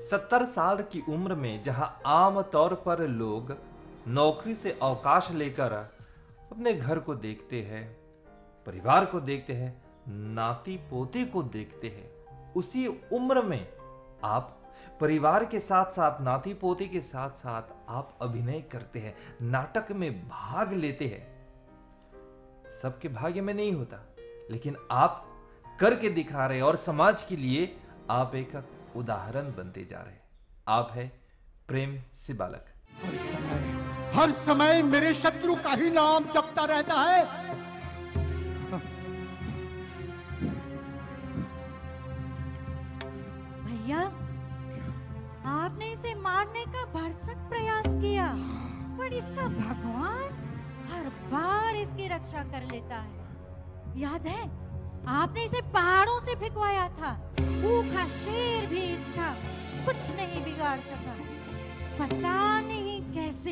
70 साल की उम्र में जहां आम तौर पर लोग नौकरी से अवकाश लेकर अपने घर को देखते हैं, परिवार को देखते हैं, नाती पोते को देखते हैं, उसी उम्र में आप परिवार के साथ साथ नाती पोते के साथ साथ आप अभिनय करते हैं, नाटक में भाग लेते हैं। सबके भाग्य में नहीं होता, लेकिन आप करके दिखा रहे हैं और समाज के लिए आप एक उदाहरण बनते जा रहे हैं। आप है प्रेम से बालक। हर समय मेरे शत्रु का ही नाम जपता रहता है। भैया, आपने इसे मारने का भरसक प्रयास किया, पर इसका भगवान हर बार इसकी रक्षा कर लेता है। याद है, आपने इसे पहाड़ों से फेंकवाया था, भूखा शेर भी इसका कुछ नहीं बिगाड़ सका। पता नहीं कैसे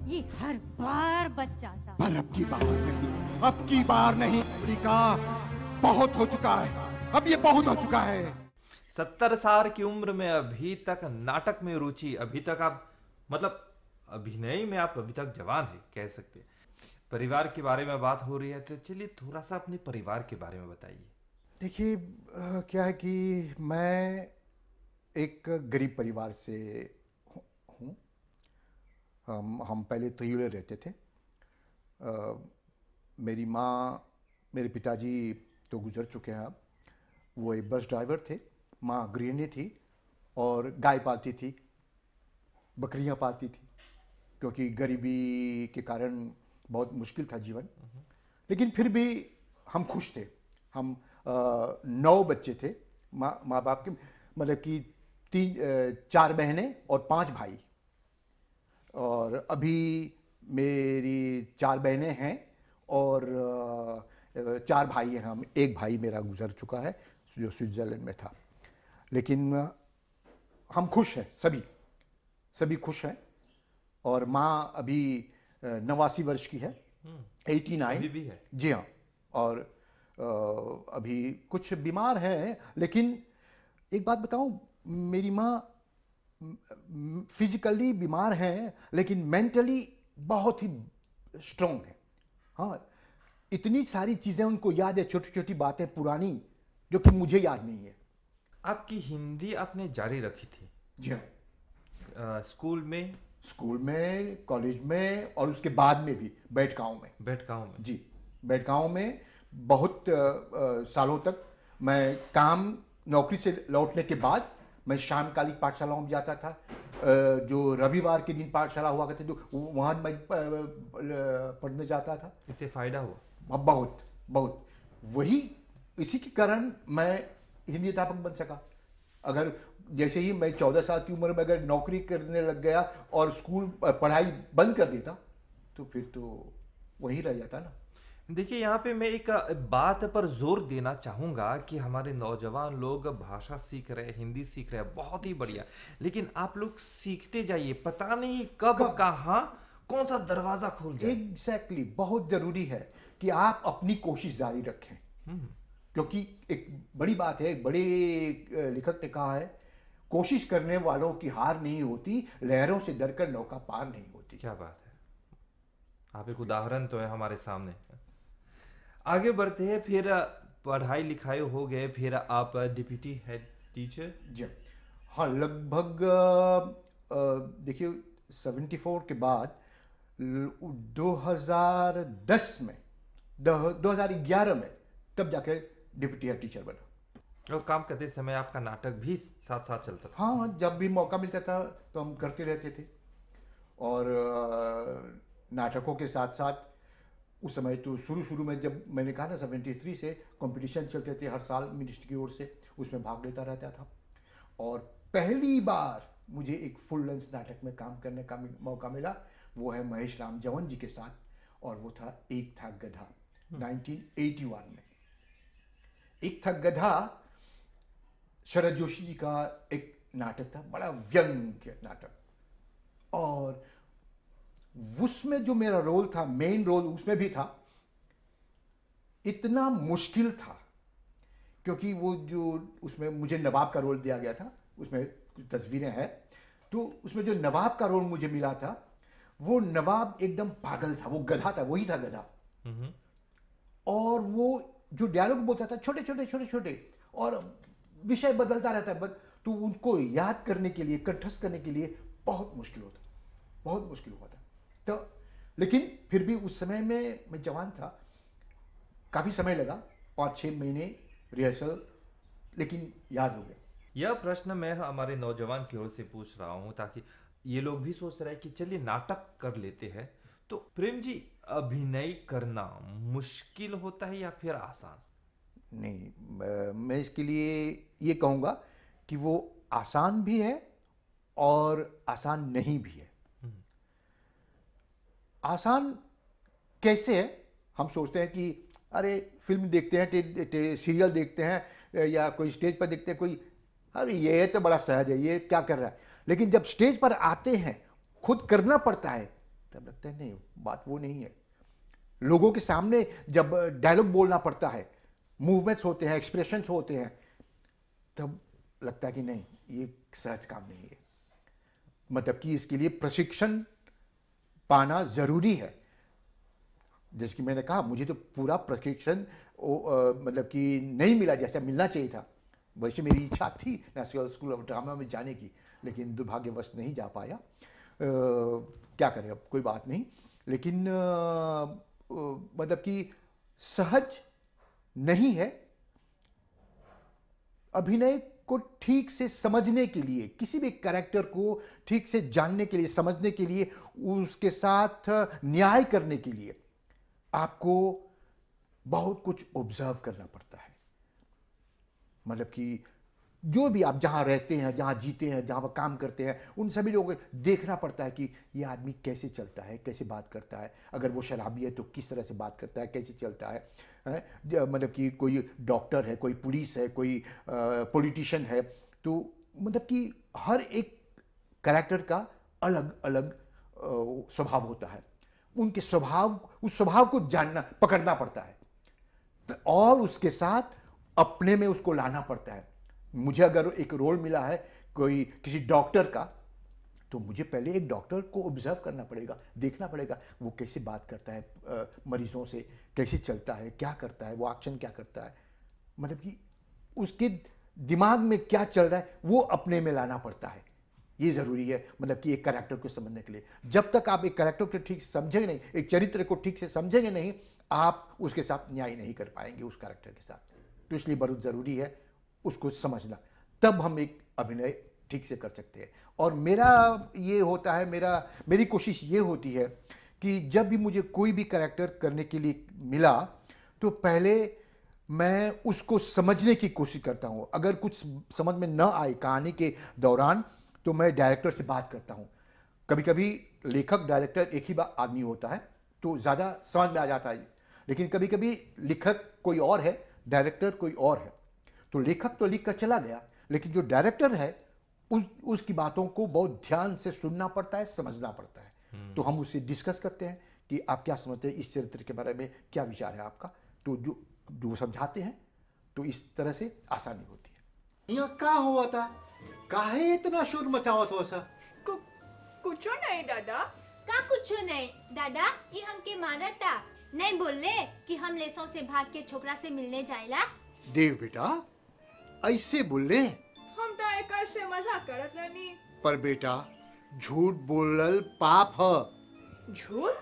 ये हर बार बच जाता। पर अब की बार नहीं, अब की बार नहीं अमेरिका, बहुत हो चुका है, अब ये बहुत हो चुका है। 70 साल की उम्र में अभी तक नाटक में रुचि, अभी तक आप मतलब अभिनय में आप अभी तक जवान है कह सकते हैं। परिवार के बारे में बात हो रही है, तो चलिए थोड़ा सा अपने परिवार के बारे में बताइए। देखिए, क्या है कि मैं एक गरीब परिवार से हूँ। हम पहले त्रियुले रहते थे। मेरी माँ, मेरे पिताजी तो गुजर चुके हैं अब। वो एक बस ड्राइवर थे, माँ गृहिणी थी और गाय पालती थी, बकरियाँ पालती थी, क्योंकि गरीबी के कारण बहुत मुश्किल था जीवन। लेकिन फिर भी हम खुश थे। हम 9 बच्चे थे, माँ बाप के, मतलब कि 4 बहनें और 5 भाई। और अभी मेरी 4 बहनें हैं और 4 भाई हैं हम। एक भाई मेरा गुजर चुका है जो स्विट्ज़रलैंड में था। लेकिन हम खुश हैं, सभी खुश हैं। और माँ अभी 89 वर्ष की है, 89 अभी भी है। जी हाँ। और अभी कुछ बीमार है। लेकिन एक बात बताऊं, मेरी माँ फिजिकली बीमार है लेकिन मेंटली बहुत ही स्ट्रांग है। हाँ, इतनी सारी चीज़ें उनको याद है, छोटी छोटी बातें पुरानी जो कि मुझे याद नहीं है। आपकी हिंदी आपने जारी रखी थी? जी हाँ। स्कूल में, कॉलेज में और उसके बाद में भी बैठगांव में। जी, बैठगांव में बहुत सालों तक मैं नौकरी से लौटने के बाद मैं शामकालिक पाठशालाओं में जाता था। जो रविवार के दिन पाठशाला हुआ करते थे, वहाँ मैं पढ़ने जाता था। इससे फायदा हुआ? अब बहुत वही, इसी के कारण मैं हिंदी अध्यापक बन सका। अगर जैसे ही मैं 14 साल की उम्र में अगर नौकरी करने लग गया और स्कूल पढ़ाई बंद कर देता तो फिर तो वहीं रह जाता ना। देखिए, यहाँ पे मैं एक बात पर जोर देना चाहूँगा कि हमारे नौजवान लोग भाषा सीख रहे हैं, हिंदी सीख रहे हैं, बहुत ही बढ़िया। लेकिन आप लोग सीखते जाइए, पता नहीं कब कहाँ कौन सा दरवाजा खोल जाए। एग्जैक्टली, बहुत जरूरी है कि आप अपनी कोशिश जारी रखें। क्योंकि एक बड़ी बात है, एक बड़े लेखक ने कहा है, कोशिश करने वालों की हार नहीं होती, लहरों से डरकर नौका पार नहीं होती। क्या बात है, आप एक उदाहरण तो है हमारे सामने। आगे बढ़ते हैं, फिर पढ़ाई लिखाई हो गए, फिर आप डिप्टी हेड टीचर? जी हाँ, लगभग देखिए 74 के बाद 2010 में 2011 में तब जाके डिप्टी हेड टीचर बना। और काम करते समय आपका नाटक भी साथ साथ चलता था? हाँ, जब भी मौका मिलता था तो हम करते रहते थे। और नाटकों के साथ साथ उस समय तो शुरू में, जब मैंने कहा ना 73 से कंपटीशन चलते थे हर साल मिनिस्ट्री की ओर से, उसमें भाग लेता रहता था। और पहली बार मुझे एक फुल लेंथ नाटक में काम करने का मौका मिला, वो है महेश राम जवन जी के साथ, और वो था एक था गधा, 1981 में। एक था गधा शरद जोशी जी का एक नाटक था, बड़ा व्यंग्य नाटक। और उसमें जो मेरा रोल था, मेन रोल उसमें भी था, इतना मुश्किल था क्योंकि वो जो उसमें मुझे नवाब का रोल दिया गया था, उसमें तस्वीरें हैं। तो उसमें जो नवाब का रोल मुझे मिला था, वो नवाब एकदम पागल था, वो गधा था, वही था गधा। और वो जो डायलॉग बोलता था छोटे छोटे छोटे छोटे, और विषय बदलता रहता है, तो उनको याद करने के लिए, कंठस्थ करने के लिए बहुत मुश्किल होता, बहुत मुश्किल हुआ था। तो लेकिन फिर भी उस समय में मैं जवान था, काफ़ी समय लगा, 5-6 महीने रिहर्सल, लेकिन याद हो गया। यह प्रश्न मैं हमारे नौजवान की ओर से पूछ रहा हूँ ताकि ये लोग भी सोच रहे हैं कि चलिए नाटक कर लेते हैं। तो प्रेम जी, अभिनय करना मुश्किल होता है या फिर आसान? नहीं, मैं इसके लिए ये कहूँगा कि वो आसान भी है और आसान नहीं भी है। आसान कैसे है? हम सोचते हैं कि अरे फिल्म देखते हैं, सीरियल देखते हैं, या कोई स्टेज पर देखते हैं, कोई अरे ये तो बड़ा सहज है, ये क्या कर रहा है। लेकिन जब स्टेज पर आते हैं, खुद करना पड़ता है, तब लगता है नहीं, बात वो नहीं है। लोगों के सामने जब डायलॉग बोलना पड़ता है, मूवमेंट्स होते हैं, एक्सप्रेशंस होते हैं, तब लगता है कि नहीं, ये सहज काम नहीं है। मतलब कि इसके लिए प्रशिक्षण पाना जरूरी है। जैसे कि मैंने कहा, मुझे तो पूरा प्रशिक्षण मतलब कि नहीं मिला जैसा मिलना चाहिए था। वैसे मेरी इच्छा थी नेशनल स्कूल ऑफ ड्रामा में जाने की, लेकिन दुर्भाग्यवश नहीं जा पाया। क्या करें, अब कोई बात नहीं। लेकिन मतलब कि सहज नहीं है। अभिनय को ठीक से समझने के लिए, किसी भी कैरेक्टर को ठीक से जानने के लिए, समझने के लिए, उसके साथ न्याय करने के लिए आपको बहुत कुछ ऑब्जर्व करना पड़ता है। मतलब कि जो भी आप जहाँ रहते हैं, जहाँ जीते हैं, जहाँ पर काम करते हैं, उन सभी लोगों को देखना पड़ता है कि ये आदमी कैसे चलता है, कैसे बात करता है। अगर वो शराबी है तो किस तरह से बात करता है, कैसे चलता है। मतलब कि कोई डॉक्टर है, कोई पुलिस है, कोई पॉलिटिशियन है, तो मतलब कि हर एक कैरेक्टर का अलग अलग स्वभाव होता है। उनके स्वभाव, उस स्वभाव को जानना, पकड़ना पड़ता है, और उसके साथ अपने में उसको लाना पड़ता है। मुझे अगर एक रोल मिला है कोई किसी डॉक्टर का, तो मुझे पहले एक डॉक्टर को ऑब्जर्व करना पड़ेगा, देखना पड़ेगा वो कैसे बात करता है मरीजों से, कैसे चलता है, क्या करता है, वो एक्शन क्या करता है, मतलब कि उसके दिमाग में क्या चल रहा है, वो अपने में लाना पड़ता है। ये ज़रूरी है, मतलब कि एक कैरेक्टर को समझने के लिए। जब तक आप एक कैरेक्टर को ठीक से समझेंगे नहीं, एक चरित्र को ठीक से समझेंगे नहीं, आप उसके साथ न्याय नहीं कर पाएंगे उस कैरेक्टर के साथ। तो इसलिए बहुत ज़रूरी है उसको समझना, तब हम एक अभिनय ठीक से कर सकते हैं। और मेरा ये होता है, मेरी कोशिश ये होती है कि जब भी मुझे कोई भी कैरेक्टर करने के लिए मिला, तो पहले मैं उसको समझने की कोशिश करता हूँ। अगर कुछ समझ में न आए कहानी के दौरान, तो मैं डायरेक्टर से बात करता हूँ। कभी कभी लेखक डायरेक्टर एक ही आदमी होता है, तो ज़्यादा समझ में आ जाता है। लेकिन कभी कभी लेखक कोई और है, डायरेक्टर कोई और है, तो लेखक तो लिख कर चला गया, लेकिन जो डायरेक्टर है उसकी बातों को बहुत ध्यान से सुनना पड़ता है, समझना पड़ता है। तो हम उससे डिस्कस करते हैं कि आप क्या समझते हैं इस चरित्र के बारे में, क्या विचार है आपका। तो जो समझाते हैं, तो इस तरह से आसानी होती है। यहाँ क्या हुआ था, काहे इतना शोर मचावत हो सा? कुछो नहीं दादा। का कुछो नहीं दादा, ये हमके मारा था, नहीं बोलले कि हम लेसों से भाग के छोकरा से मिलने जाएला। देव बेटा, ऐसे बोले हम तो एकर से मजाक करत रहनी। पर बेटा, झूठ बोलल पाप है। झूठ?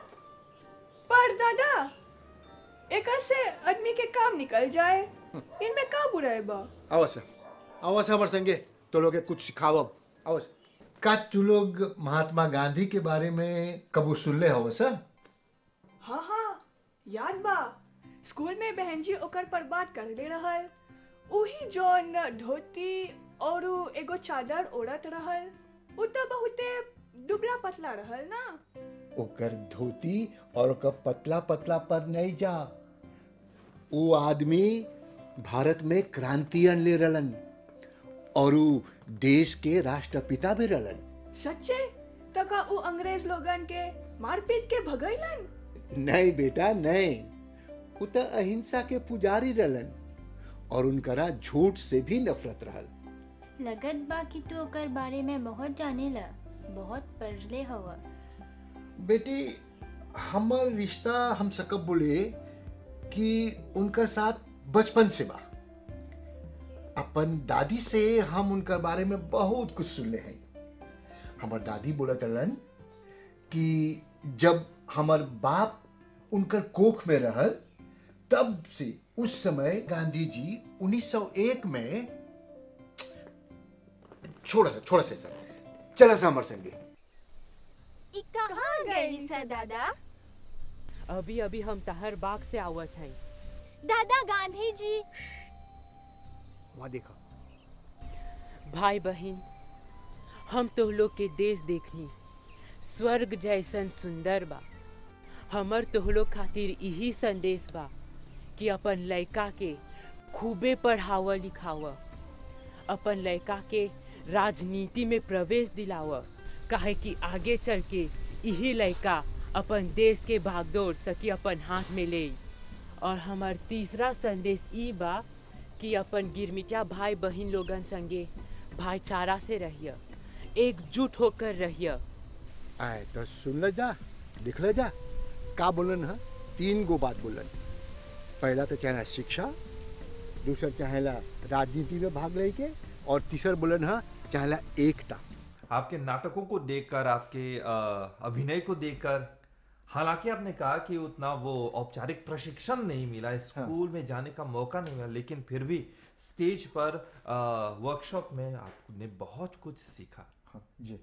पर दादा, एकर से आदमी के काम निकल जाए, इनमें का बुराई बा? अवश्य हमारे संगे तो लोग कुछ सिखावब। अवश्य का तू लोग महात्मा गांधी के बारे में कबू सुन ले हो सर? हाँ, याद बा। स्कूल में बहन जी ओकर पर बात कर ले रहल। उही जौन धोती और एगो चादर ओढ़त रहल, उ तो बहुते दुबला पतला रहल ना। ओकर धोती और ओकर पतला पतला पर नहीं जा, वो आदमी भारत में क्रांति अनले रहलन, और वो देश के राष्ट्रपिता भी रहलन। सच्चे? तका उ अंग्रेज लोगन के मारपीट के भगैलन? नहीं बेटा नहीं, वो तो अहिंसा के पुजारी रहलन, और उनकरा झूठ से भी नफरत रहल। लगत बा कि तू ओकर बारे में बहुत जानेला, बहुत पढ़ले हवा। बेटी, हमार रिश्ता हम सकब बोले कि उनका साथ बचपन से बा। अपन दादी से हम उनका बारे में बहुत कुछ सुनले हैं। हमार दादी बोला चलन कि जब हमार बाप उनकर कोख में रहल, तब से उस समय गांधी जी 1901 में छोड़ा से सर, चला सा हमार संगे। ई कहाँ गई सा दादा? अभी अभी हम तहर बाग से आवत हैं। दादा गांधी जी। वहां देखा। भाई बहन, हम तो लोग के देश देखनी, स्वर्ग जैसन सुंदर बा। हमर तो लोग खातिर यही संदेश बा कि अपन लड़का के खूबे पढ़ावा लिखावा, अपन लड़का के राजनीति में प्रवेश दिलावा, काहे कि आगे चल के यही लड़का अपन देश के भागदौड़ सकी अपन हाथ में ले। और हमार तीसरा संदेश ई बा कि अपन गिरमिटिया भाई बहन लोगन संगे भाईचारा से रहिए, एकजुट होकर रहिए। आए तो सुन ले जा, देख ले जा, का बोलन है। 3 गो बात बोलन। पहला तो चाहेला शिक्षा, दूसरा चाहेला राजनीति में भाग ले के, और तीसरा बोलन है चाहेला एकता। आपके नाटकों को देखकर, आपके अभिनय को देखकर, हालांकि आपने कहा कि उतना वो औपचारिक प्रशिक्षण नहीं मिला, स्कूल में जाने का मौका नहीं मिला, लेकिन फिर भी स्टेज पर वर्कशॉप में आपने बहुत कुछ सीखा। हाँ जी।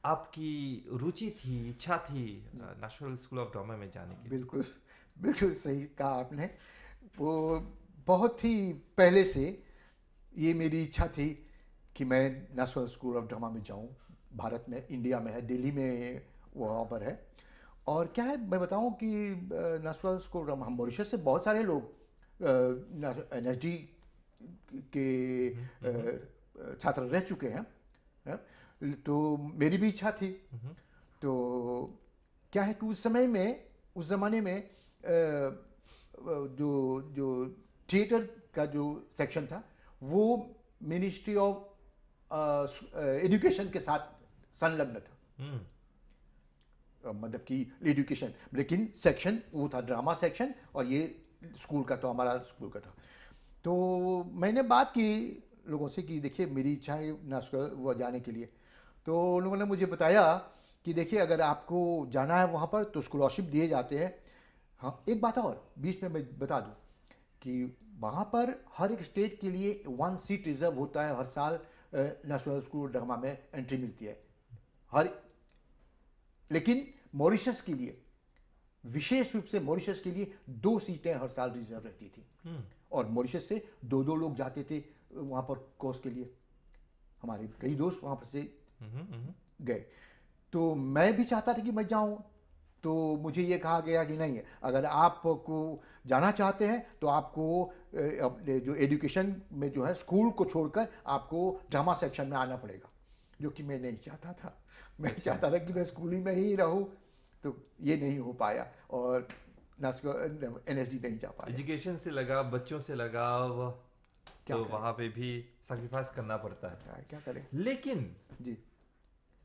आपकी रुचि थी, इच्छा थी नेशनल स्कूल ऑफ ड्रामा में जाने की। बिल्कुल बिल्कुल सही कहा आपने। वो बहुत ही पहले से ये मेरी इच्छा थी कि मैं नेशनल स्कूल ऑफ ड्रामा में जाऊं। भारत में, इंडिया में है, दिल्ली में वहाँ पर है। और क्या है, मैं बताऊं कि नेशनल स्कूल ऑफ ड्रामा, हम मॉरिशस से बहुत सारे लोग NSD के छात्र रह चुके हैं, तो मेरी भी इच्छा थी। तो क्या है कि उस समय में, उस ज़माने में जो थिएटर का जो सेक्शन था वो मिनिस्ट्री ऑफ एजुकेशन के साथ संलग्न था। मतलब कि एजुकेशन, लेकिन सेक्शन वो था ड्रामा सेक्शन, और ये स्कूल का, तो हमारा स्कूल का था। तो मैंने बात की लोगों से कि देखिए मेरी इच्छा है वो जाने के लिए। तो उन लोगों ने मुझे बताया कि देखिए अगर आपको जाना है वहाँ पर तो स्कॉलरशिप दिए जाते हैं। हाँ, एक बात और बीच में मैं बता दूँ कि वहाँ पर हर एक स्टेट के लिए 1 सीट रिजर्व होता है। हर साल नेशनल स्कूल ऑफ ड्रामा में एंट्री मिलती है लेकिन मॉरिशस के लिए, विशेष रूप से मॉरिशस के लिए 2 सीटें हर साल रिजर्व रहती थी। और मॉरिशस से 2 लोग जाते थे वहाँ पर कोर्स के लिए। हमारे कई दोस्त वहाँ पर से गए। तो मैं भी चाहता था कि मैं जाऊँ, तो मुझे ये कहा गया कि नहीं है, अगर आपको जाना चाहते हैं तो आपको अपने जो एजुकेशन में जो है स्कूल को छोड़कर आपको ड्रामा सेक्शन में आना पड़ेगा, जो कि मैं नहीं चाहता था। मैं चाहता था कि मैं स्कूल ही में ही रहूं, तो ये नहीं हो पाया और NSD नहीं जा पाया। एजुकेशन से लगाव, बच्चों से लगाव, तो वहाँ पे भी सैक्रिफाइस करना पड़ता है। क्या करें। लेकिन जी,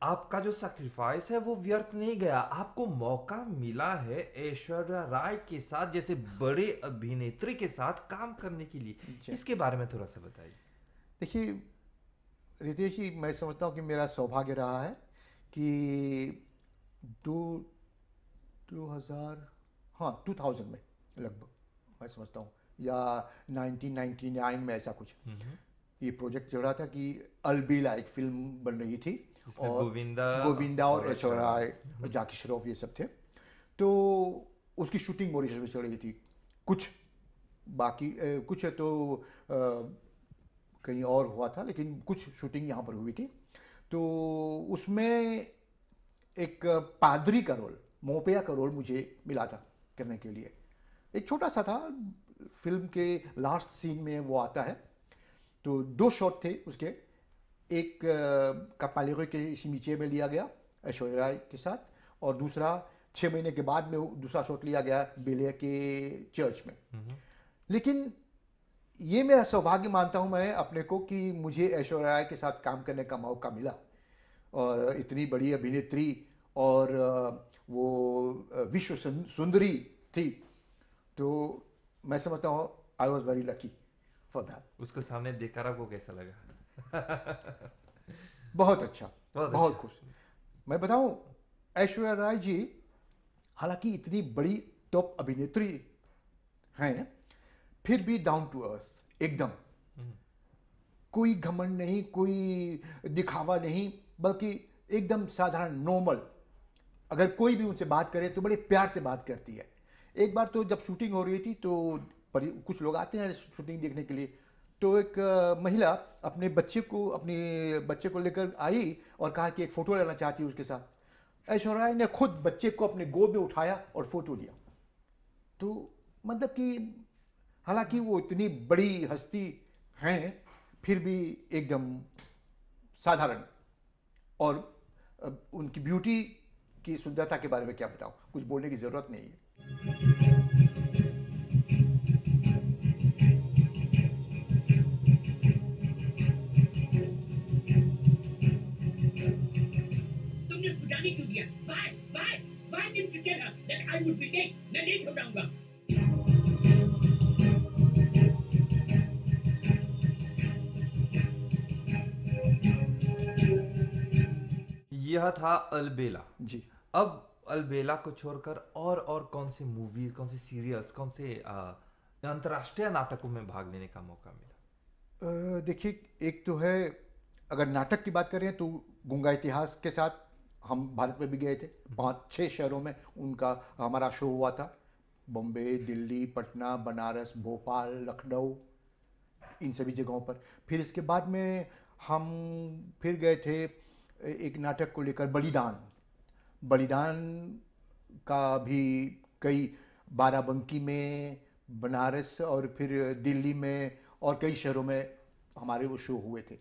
आपका जो सैक्रिफाइस है वो व्यर्थ नहीं गया। आपको मौका मिला है ऐश्वर्या राय के साथ जैसे बड़े अभिनेत्री के साथ काम करने के लिए। इसके बारे में थोड़ा सा बताइए। देखिए रितेश जी, मैं समझता हूँ कि मेरा सौभाग्य रहा है कि 2000 में लगभग, मैं समझता हूँ, या 1999 में ऐसा कुछ ये प्रोजेक्ट चल रहा था कि अलबेला एक फिल्म बन रही थी, और गोविंदा और ऐश्वर्या राय और जाकी श्रॉफ ये सब थे। तो उसकी शूटिंग मॉरिशस में चल रही थी। कुछ तो कहीं और हुआ था, लेकिन कुछ शूटिंग यहाँ पर हुई थी। तो उसमें एक पादरी का रोल, मोपिया का रोल मुझे मिला था करने के लिए। एक छोटा सा था, फिल्म के लास्ट सीन में वो आता है। तो 2 शॉट थे उसके, एक कपालेरो के सिमिचे में लिया गया ऐश्वर्या राय के साथ, और दूसरा 6 महीने के बाद में दूसरा शॉट लिया गया बेलिया के चर्च में। लेकिन ये मेरा सौभाग्य मानता हूँ मैं अपने को कि मुझे ऐश्वर्या राय के साथ काम करने का मौका मिला, और इतनी बड़ी अभिनेत्री, और विश्व सुंदरी थी, तो मैं समझता हूँ I was very lucky for that. उसको सामने देखकर आपको कैसा लगा? बहुत अच्छा, बहुत बहुत अच्छा। खुश। मैं बताऊं, ऐश्वर्या राय जी हालांकि इतनी बड़ी टॉप अभिनेत्री हैं, फिर भी डाउन टू अर्थ एकदम। कोई घमंड नहीं, कोई दिखावा नहीं, बल्कि एकदम साधारण नॉर्मल। अगर कोई भी उनसे बात करे तो बड़े प्यार से बात करती है। एक बार तो जब शूटिंग हो रही थी तो कुछ लोग आते हैं शूटिंग देखने के लिए, तो एक महिला अपने बच्चे को लेकर आई और कहा कि एक फ़ोटो लेना चाहती है उसके साथ। ऐश्वर्या राय ने खुद बच्चे को अपने गोद में उठाया और फ़ोटो लिया। तो मतलब कि हालांकि वो इतनी बड़ी हस्ती हैं, फिर भी एकदम साधारण। और उनकी ब्यूटी की सुंदरता के बारे में क्या बताऊं, कुछ बोलने की ज़रूरत नहीं है। तुमने जाने क्यों दिया? Bye bye bye time to tell her that I would be dead. मैं लेट हो जाऊंगा। यह था अलबेला जी। अब अलबेला को छोड़कर और कौन से मूवीज, कौन से सीरियल्स, कौन से अंतर्राष्ट्रीय नाटकों में भाग लेने का मौका मिला? देखिए, एक तो है, अगर नाटक की बात करें तो गूंगा इतिहास के साथ हम भारत में भी गए थे। 5-6 शहरों में उनका हमारा शो हुआ था। बॉम्बे, दिल्ली, पटना, बनारस, भोपाल, लखनऊ, इन सभी जगहों पर। फिर इसके बाद में हम फिर गए थे एक नाटक को लेकर, बलिदान का भी कई, बाराबंकी में, बनारस और फिर दिल्ली में और कई शहरों में हमारे वो शो हुए थे।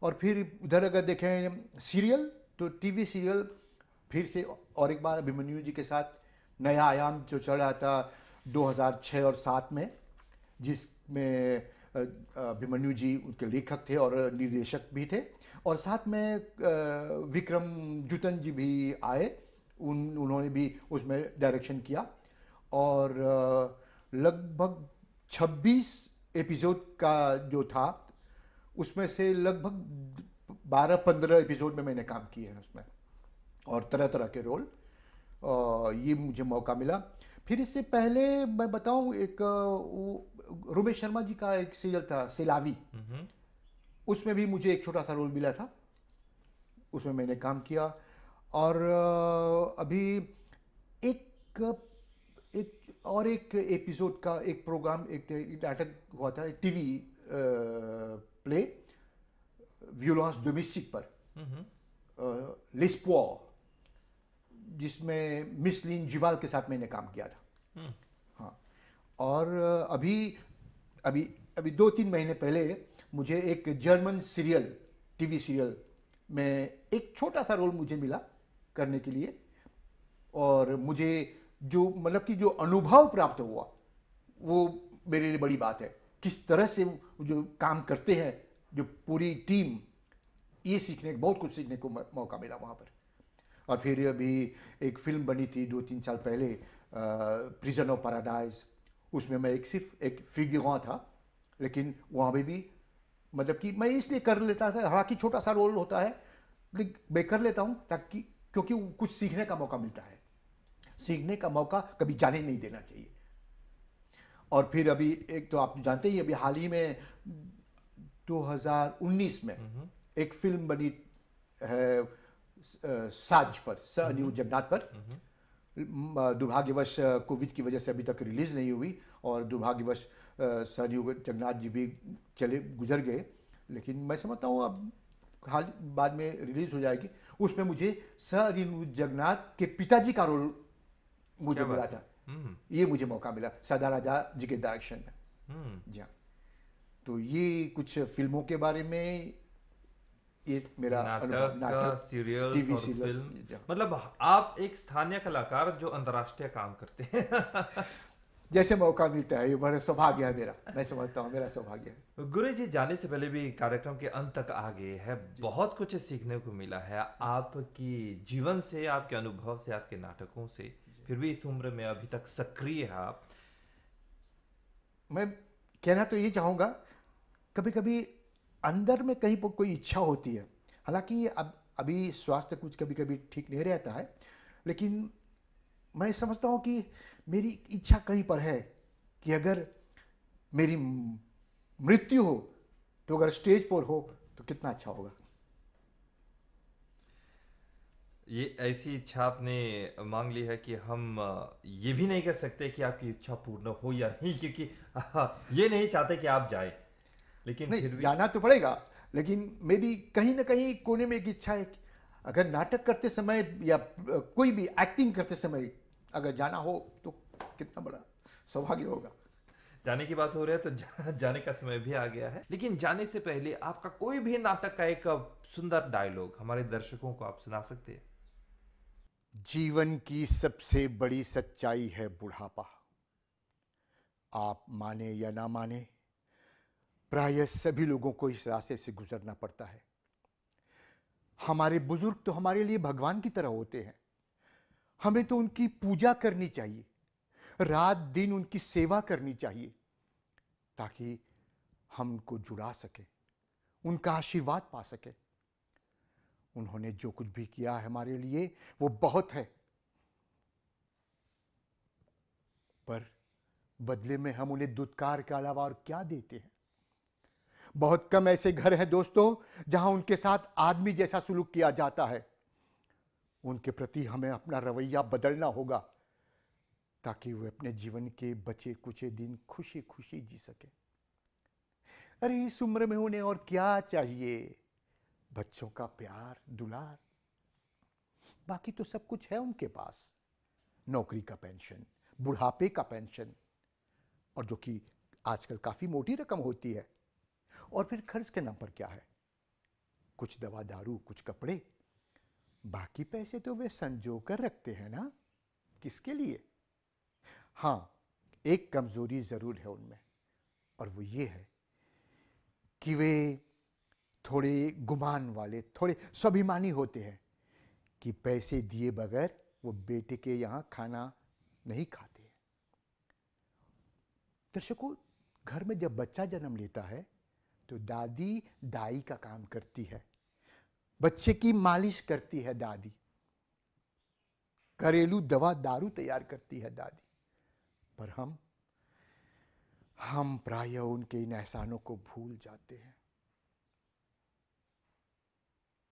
और फिर उधर अगर देखें सीरियल, तो टीवी सीरियल फिर से और एक बार अभिमन्यु जी के साथ नया आयाम जो चल रहा था 2006 और 7 में, जिसमें अभिमन्यु जी उनके लेखक थे और निर्देशक भी थे, और साथ में विक्रम जुतन जी भी आए, उन्होंने भी उसमें डायरेक्शन किया। और लगभग 26 एपिसोड का जो था, उसमें से लगभग 12-15 एपिसोड में मैंने काम किए हैं उसमें, और तरह तरह के रोल। ये मुझे मौका मिला। फिर इससे पहले मैं बताऊं, एक रोमेश शर्मा जी का एक सीरियल था सेलावी, उसमें भी मुझे एक छोटा सा रोल मिला था, उसमें मैंने काम किया। और अभी एक एपिसोड का एक प्रोग्राम, एक नाटक हुआ था, टीवी प्ले वियोलेंस डोमेस्टिक पर, लेस्पोर, जिसमें मिस लिन जिवाल के साथ मैंने काम किया था। हाँ। और अभी 2-3 महीने पहले मुझे एक जर्मन सीरियल, टीवी सीरियल में एक छोटा सा रोल मुझे मिला करने के लिए। और मुझे जो मतलब कि जो अनुभव प्राप्त हुआ, वो मेरे लिए बड़ी बात है। किस तरह से जो काम करते हैं जो पूरी टीम, ये बहुत कुछ सीखने को मौका मिला वहाँ पर। और फिर अभी एक फिल्म बनी थी 2-3 साल पहले, प्रिजन ऑफ पैराडाइज, उसमें मैं सिर्फ एक फिगुरा था, लेकिन वहाँ भी मतलब कि मैं इसलिए कर लेता था, हालांकि छोटा सा रोल होता है, लेकिन मैं कर लेता हूँ ताकि, क्योंकि कुछ सीखने का मौका मिलता है। सीखने का मौका कभी जाने नहीं देना चाहिए। और फिर अभी एक तो आप जानते ही, अभी हाल ही में 2019 में एक फिल्म बनी है साज पर, सरन्यू जगन्नाथ पर। दुर्भाग्यवश कोविड की वजह से अभी तक रिलीज नहीं हुई, और दुर्भाग्यवश सरन्यू जगन्नाथ जी भी गुजर गए। लेकिन मैं समझता हूँ अब हाल बाद में रिलीज हो जाएगी। उसमें मुझे सरन्यू जगन्नाथ के पिताजी का रोल मुझे मिला था। ये मुझे मौका मिला सदा राजा जी के डायरेक्शन में। जी हाँ। तो ये कुछ फिल्मों के बारे में, ये मेरा नाटक, सीरियल्स टीवी और सीरियल्स। फिल्म। मतलब आप एक स्थानीय कलाकार जो अंतर्राष्ट्रीय काम करते हैं। जैसे मौका मिलता है, ये बड़ा सौभाग्य है मेरा, मैं समझता हूँ मेरा सौभाग्य है। गुरु जी, जाने से पहले भी कार्यक्रम के अंत तक आ गए हैं, बहुत कुछ सीखने को मिला है आपकी जीवन से, आपके अनुभव से, आपके नाटकों से। फिर भी इस उम्र में अभी तक सक्रिय है आप। मैं कहना तो ये चाहूँगा, कभी कभी अंदर में कहीं पर कोई इच्छा होती है, हालांकि अब अभी स्वास्थ्य कुछ कभी कभी ठीक नहीं रहता है, लेकिन मैं समझता हूँ कि मेरी इच्छा कहीं पर है कि अगर मेरी मृत्यु हो तो अगर स्टेज पर हो तो कितना अच्छा होगा। ये ऐसी इच्छा आपने मांग ली है कि हम ये भी नहीं कह सकते कि आपकी इच्छा पूर्ण हो या नहीं, क्योंकि ये नहीं चाहते कि आप जाए, लेकिन नहीं, फिर भी जाना तो पड़ेगा, लेकिन मेरी कहीं ना कहीं कोने में एक इच्छा है कि अगर नाटक करते समय या कोई भी एक्टिंग करते समय अगर जाना हो तो कितना बड़ा सौभाग्य होगा। जाने की बात हो रही है तो जाने का समय भी आ गया है, लेकिन जाने से पहले आपका कोई भी नाटक का एक सुंदर डायलॉग हमारे दर्शकों को आप सुना सकते हैं। जीवन की सबसे बड़ी सच्चाई है बुढ़ापा। आप माने या ना माने, प्रायः सभी लोगों को इस रास्ते से गुजरना पड़ता है। हमारे बुजुर्ग तो हमारे लिए भगवान की तरह होते हैं, हमें तो उनकी पूजा करनी चाहिए, रात दिन उनकी सेवा करनी चाहिए, ताकि हम उनको जुड़ा सके, उनका आशीर्वाद पा सके। उन्होंने जो कुछ भी किया है हमारे लिए वो बहुत है, पर बदले में हम उन्हें दुत्कार के अलावा और क्या देते हैं। बहुत कम ऐसे घर हैं दोस्तों जहां उनके साथ आदमी जैसा सुलूक किया जाता है। उनके प्रति हमें अपना रवैया बदलना होगा ताकि वे अपने जीवन के बचे कुचे दिन खुशी खुशी जी सके। अरे इस उम्र में उन्हें और क्या चाहिए? बच्चों का प्यार दुलार, बाकी तो सब कुछ है उनके पास। नौकरी का पेंशन, बुढ़ापे का पेंशन, और जो कि आजकल काफी मोटी रकम होती है। और फिर खर्च के नाम पर क्या है? कुछ दवा दारू, कुछ कपड़े, बाकी पैसे तो वे संजो कर रखते हैं ना। किसके लिए? हां, एक कमजोरी जरूर है उनमें, और वो ये है कि वे थोड़े गुमान वाले, थोड़े स्वाभिमानी होते हैं कि पैसे दिए बगैर वो बेटे के यहां खाना नहीं खाते हैं। दर्शकों, घर में जब बच्चा जन्म लेता है तो दादी दाई का काम करती है, बच्चे की मालिश करती है दादी, घरेलू दवा दारू तैयार करती है दादी। पर हम प्रायः उनके इन एहसानों को भूल जाते हैं।